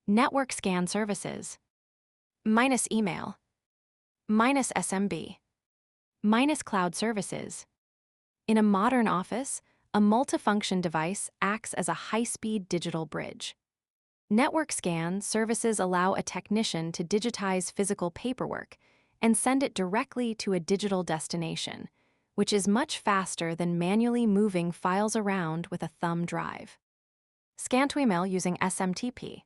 Network scan services. Minus email. Minus SMB. Minus cloud services. In a modern office, a multifunction device acts as a high-speed digital bridge. Network scan services allow a technician to digitize physical paperwork and send it directly to a digital destination, which is much faster than manually moving files around with a thumb drive. Scan to email using SMTP.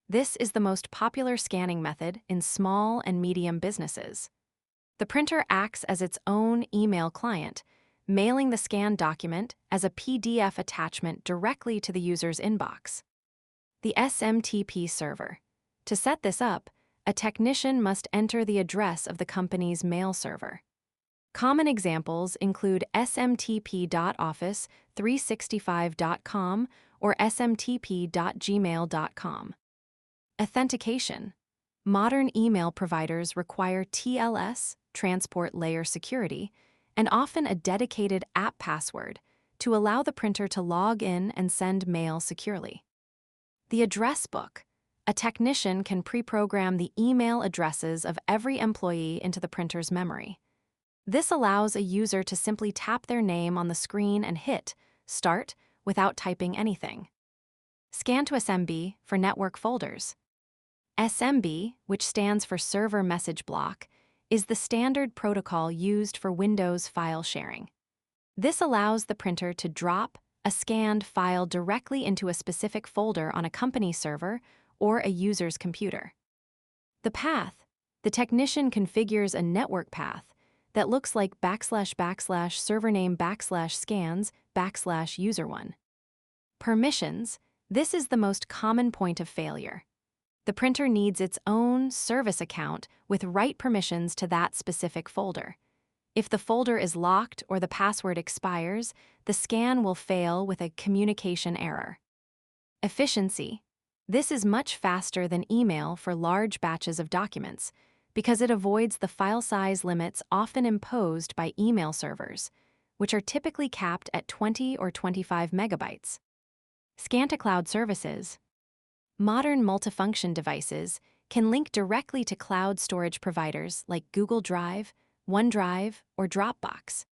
This is the most popular scanning method in small and medium businesses. The printer acts as its own email client, mailing the scanned document as a PDF attachment directly to the user's inbox. The SMTP server. To set this up, a technician must enter the address of the company's mail server. Common examples include smtp.office365.com or smtp.gmail.com. Authentication. Modern email providers require TLS, Transport Layer Security, and often a dedicated app password to allow the printer to log in and send mail securely. The address book. A technician can pre-program the email addresses of every employee into the printer's memory. This allows a user to simply tap their name on the screen and hit Start without typing anything. Scan to SMB for network folders. SMB, which stands for Server Message Block, is the standard protocol used for Windows file sharing. This allows the printer to drop a scanned file directly into a specific folder on a company server or a user's computer. The path. The technician configures a network path that looks like \\\, server name \scans \user1. Permissions. This is the most common point of failure. The printer needs its own service account with write permissions to that specific folder. If the folder is locked or the password expires, the scan will fail with a communication error. Efficiency. This is much faster than email for large batches of documents because it avoids the file size limits often imposed by email servers, which are typically capped at 20 or 25 megabytes. Scan to cloud services. Modern multifunction devices can link directly to cloud storage providers like Google Drive, OneDrive, or Dropbox.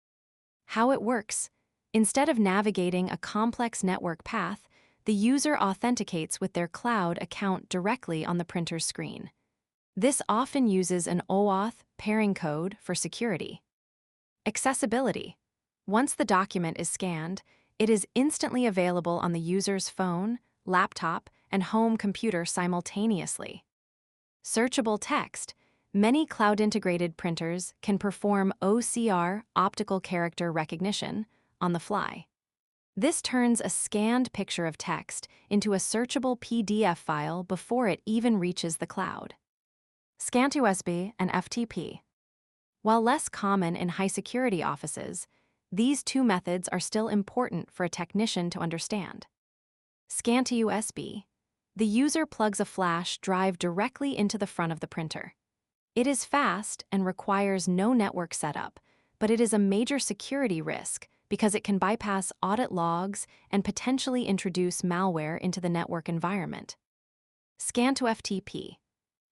How it works. Instead of navigating a complex network path, the user authenticates with their cloud account directly on the printer's screen. This often uses an OAuth pairing code for security. Accessibility. Once the document is scanned, it is instantly available on the user's phone, laptop, and home computer simultaneously. Searchable text. Many cloud-integrated printers can perform OCR, optical character recognition, on the fly. This turns a scanned picture of text into a searchable PDF file before it even reaches the cloud. Scan to USB and FTP. While less common in high-security offices, these two methods are still important for a technician to understand. Scan to USB. The user plugs a flash drive directly into the front of the printer. It is fast and requires no network setup, but it is a major security risk because it can bypass audit logs and potentially introduce malware into the network environment. Scan to FTP.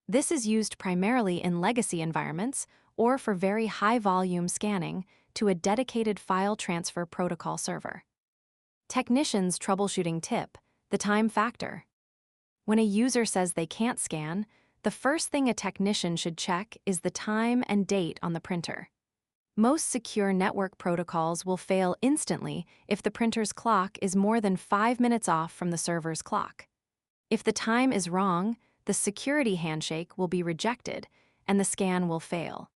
This is used primarily in legacy environments or for very high-volume scanning to a dedicated file transfer protocol server. Technicians' troubleshooting tip: the time factor. When a user says they can't scan, the first thing a technician should check is the time and date on the printer. Most secure network protocols will fail instantly if the printer's clock is more than 5 minutes off from the server's clock. If the time is wrong, the security handshake will be rejected and the scan will fail.